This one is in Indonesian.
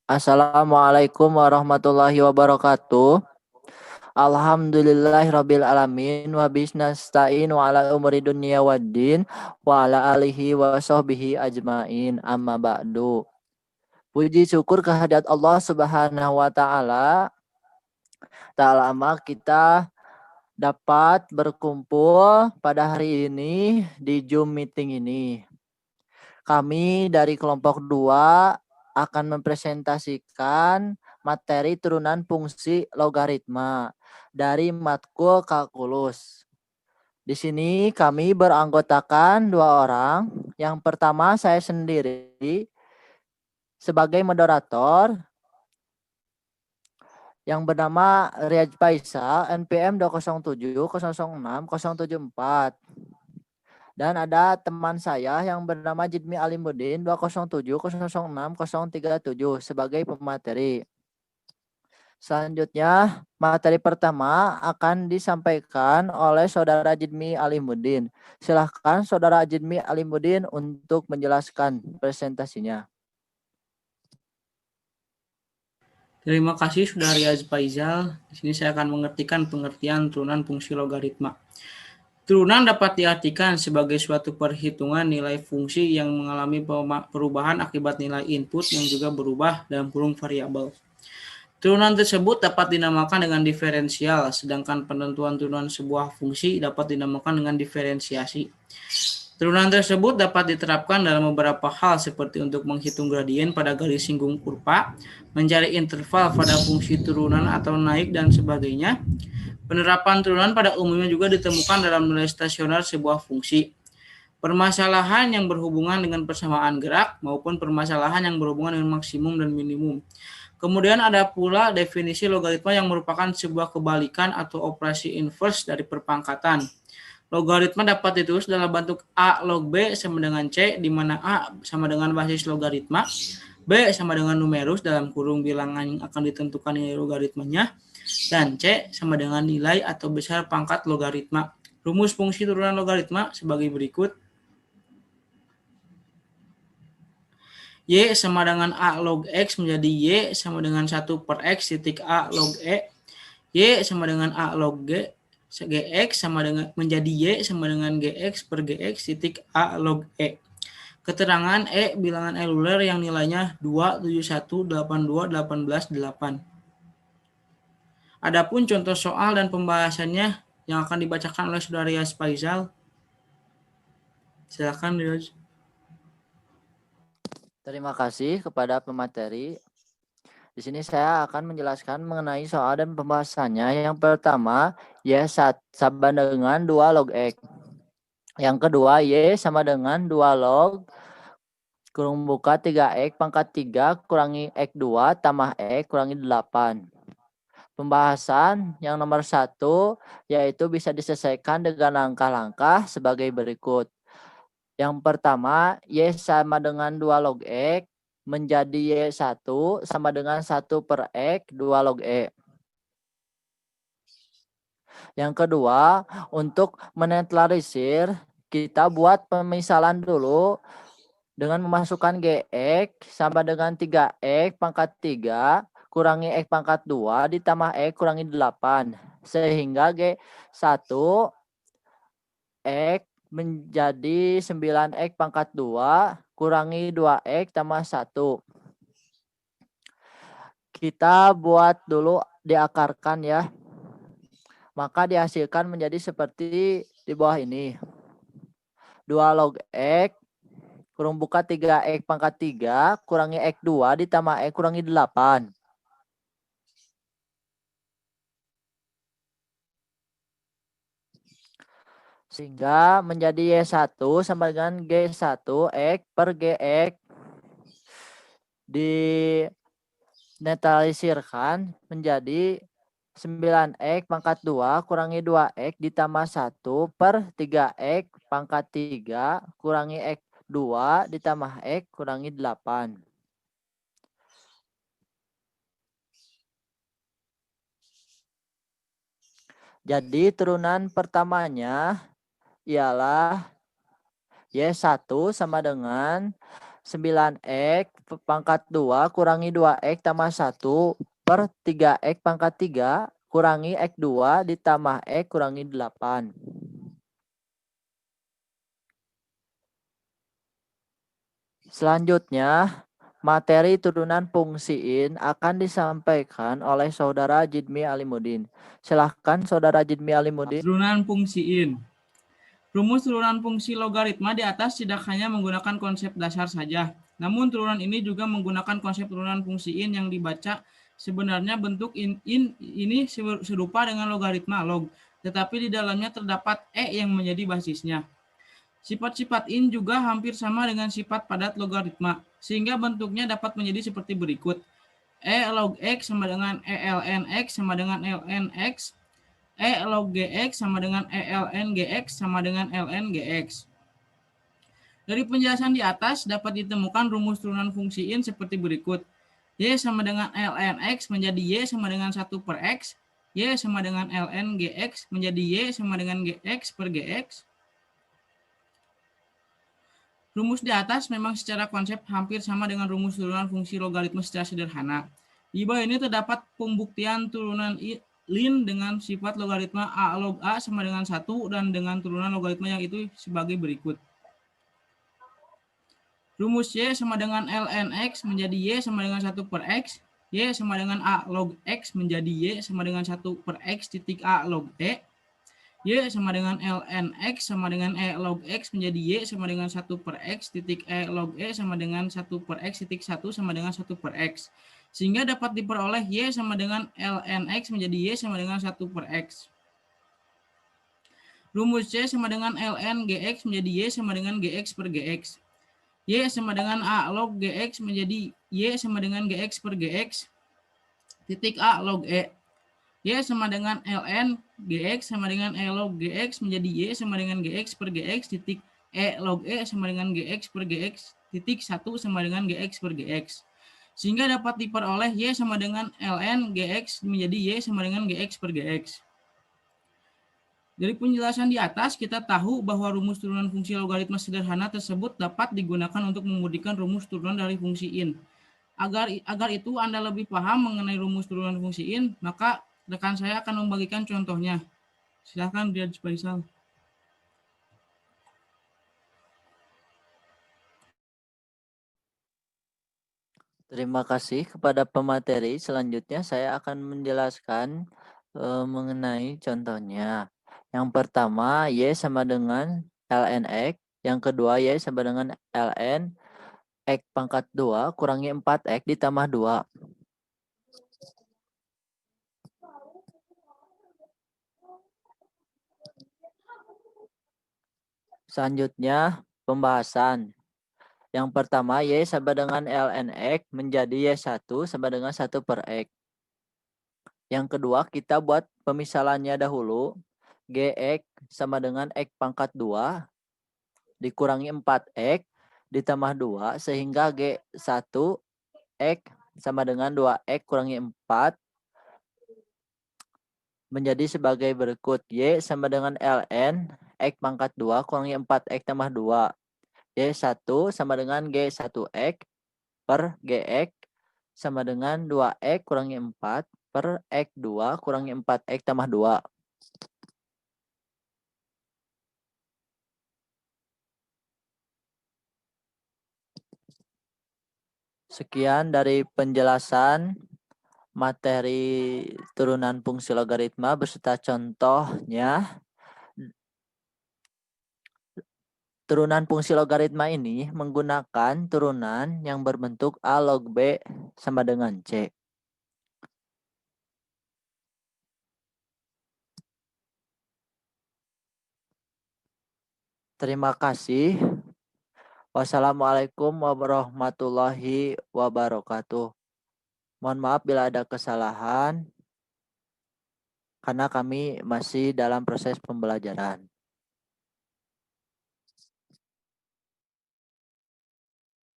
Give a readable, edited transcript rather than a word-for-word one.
Assalamualaikum warahmatullahi wabarakatuh. Alhamdulillahirabbil alamin wa bisnasta'in wa ala umuri dunya waddin wa ala alihi wa sahbihi ajmain amma ba'du. Puji syukur kehadirat Allah Subhanahu wa taala. Tak lama kita dapat berkumpul pada hari ini di Zoom meeting ini. Kami dari kelompok 2 akan mempresentasikan materi turunan fungsi logaritma dari matkul kalkulus. Di sini kami beranggotakan 2 orang. Yang pertama saya sendiri sebagai moderator yang bernama Riyad Faisal, NPM 207006074. Dan ada teman saya yang bernama Jidmi Alimuddin 207006037 sebagai pemateri. Selanjutnya, materi pertama akan disampaikan oleh Saudara Jidmi Alimuddin. Silahkan Saudara Jidmi Alimuddin untuk menjelaskan presentasinya. Terima kasih Saudara Riyad Faisal. Di sini saya akan mengertikan pengertian turunan fungsi logaritma. Turunan dapat diartikan sebagai suatu perhitungan nilai fungsi yang mengalami perubahan akibat nilai input yang juga berubah dalam kurung variabel. Turunan tersebut dapat dinamakan dengan diferensial, sedangkan penentuan turunan sebuah fungsi dapat dinamakan dengan diferensiasi. Turunan tersebut dapat diterapkan dalam beberapa hal seperti untuk menghitung gradien pada garis singgung kurva, mencari interval pada fungsi turunan atau naik dan sebagainya. Penerapan turunan pada umumnya juga ditemukan dalam nilai stasioner sebuah fungsi. Permasalahan yang berhubungan dengan persamaan gerak maupun permasalahan yang berhubungan dengan maksimum dan minimum. Kemudian ada pula definisi logaritma yang merupakan sebuah kebalikan atau operasi inverse dari perpangkatan. Logaritma dapat ditulis dalam bentuk A log B sama dengan C, di mana A sama dengan basis logaritma, B sama dengan numerus dalam kurung bilangan yang akan ditentukan nilai logaritmanya, dan C sama dengan nilai atau besar pangkat logaritma. Rumus fungsi turunan logaritma sebagai berikut. Y sama dengan A log X menjadi Y sama dengan 1 per X titik A log E. Y sama dengan A log G, Gx sama dengan menjadi Y sama dengan Gx per Gx titik A log E. Keterangan E bilangan eluler yang nilainya 2, 71, 82, 18, 8. Adapun contoh soal dan pembahasannya yang akan dibacakan oleh Saudara Riyad Faisal. Silakan Riyad. Terima kasih kepada pemateri. Di sini saya akan menjelaskan mengenai soal dan pembahasannya. Yang pertama, Y sama dengan 2 log X. Yang kedua, Y sama dengan 2 log kurung buka 3X pangkat 3 kurangi X2 tambah X kurangi 8. Pembahasan yang nomor 1 yaitu bisa diselesaikan dengan langkah-langkah sebagai berikut. Yang pertama, Y sama dengan 2 log X menjadi Y1 sama dengan 1 per X 2 log E. Yang kedua, untuk menetralisir, kita buat pemisalan dulu dengan memasukkan Gx sama dengan 3X pangkat 3 kurangi X pangkat 2 ditambah X kurangi 8. Sehingga G1 X menjadi 9X pangkat 2 kurangi 2X tambah 1. Kita buat dulu diakarkan ya. Maka dihasilkan menjadi seperti di bawah ini. 2 log X kurung buka 3X pangkat 3 kurangi X2 ditambah X kurangi 8. Sehingga menjadi Y1 sama dengan G1 X per Gx. Dinetralisirkan menjadi 9X pangkat 2 kurangi 2X ditambah 1 per 3X pangkat 3 kurangi X2 ditambah X kurangi 8. Jadi turunan pertamanya ialah Y1 sama dengan 9x pangkat 2 kurangi 2x tambah 1 per 3x pangkat 3 kurangi x2 ditambah x kurangi 8. Selanjutnya, materi turunan fungsiin akan disampaikan oleh Saudara Jidmi Alimuddin. Silahkan Saudara Jidmi Alimuddin. Turunan fungsiin. Rumus turunan fungsi logaritma di atas tidak hanya menggunakan konsep dasar saja, namun turunan ini juga menggunakan konsep turunan fungsiin yang dibaca sebenarnya bentuk ini serupa dengan logaritma log, tetapi di dalamnya terdapat yang menjadi basisnya. Sifat-sifat in juga hampir sama dengan sifat padat logaritma, sehingga bentuknya dapat menjadi seperti berikut. Log x sama dengan ln x sama dengan ln x, log gx sama dengan ln gx sama dengan ln gx. Dari penjelasan di atas dapat ditemukan rumus turunan fungsi in seperti berikut. Y sama dengan ln x menjadi y sama dengan 1 per x, y sama dengan ln gx menjadi y sama dengan gx per gx. Rumus di atas memang secara konsep hampir sama dengan rumus turunan fungsi logaritma secara sederhana. Di bawah ini terdapat pembuktian turunan lin dengan sifat logaritma a log a sama dengan 1 dan dengan turunan logaritma yang itu sebagai berikut. Rumus y sama dengan ln x menjadi y sama dengan 1 per x, y sama dengan a log x menjadi y sama dengan 1 per x titik a log e, y sama dengan ln x sama dengan log x menjadi y sama dengan 1 per x titik log e sama dengan 1 per x titik 1 sama dengan 1 per x. Sehingga dapat diperoleh y sama dengan ln x menjadi y sama dengan 1 per x. Rumus c sama dengan ln gx menjadi y sama dengan gx per gx. Y sama dengan a log gx menjadi y sama dengan gx per gx titik a log e. Y sama dengan ln gx sama dengan log gx menjadi y sama dengan gx per gx titik log e sama dengan gx per gx titik 1 sama dengan gx per gx. Sehingga dapat diperoleh y sama dengan ln gx menjadi y sama dengan gx per gx. Dari penjelasan di atas, kita tahu bahwa rumus turunan fungsi logaritma sederhana tersebut dapat digunakan untuk memudahkan rumus turunan dari fungsi in. Agar itu Anda lebih paham mengenai rumus turunan fungsi in, maka rekan saya akan membagikan contohnya. Silakan Riaz Faisal. Terima kasih kepada pemateri. Selanjutnya saya akan menjelaskan mengenai contohnya. Yang pertama, Y sama dengan ln X. Yang kedua, Y sama dengan ln X pangkat 2 kurangi 4X ditambah 2. Selanjutnya, pembahasan. Yang pertama, Y sama dengan ln X menjadi Y1 sama dengan 1 per X. Yang kedua, kita buat pemisalannya dahulu. Gx sama dengan X pangkat 2 dikurangi 4X ditambah 2 sehingga G1 X sama dengan 2X kurangi 4 menjadi sebagai berikut. Y sama dengan ln X pangkat 2 kurangi 4X tambah 2. Y1 sama dengan G1X per Gx sama dengan 2X kurangi 4 per X2 kurangi 4X tambah 2. Sekian dari penjelasan materi turunan fungsi logaritma beserta contohnya. Turunan fungsi logaritma ini menggunakan turunan yang berbentuk A log B sama dengan C. Terima kasih. Wassalamualaikum warahmatullahi wabarakatuh. Mohon maaf bila ada kesalahan karena kami masih dalam proses pembelajaran.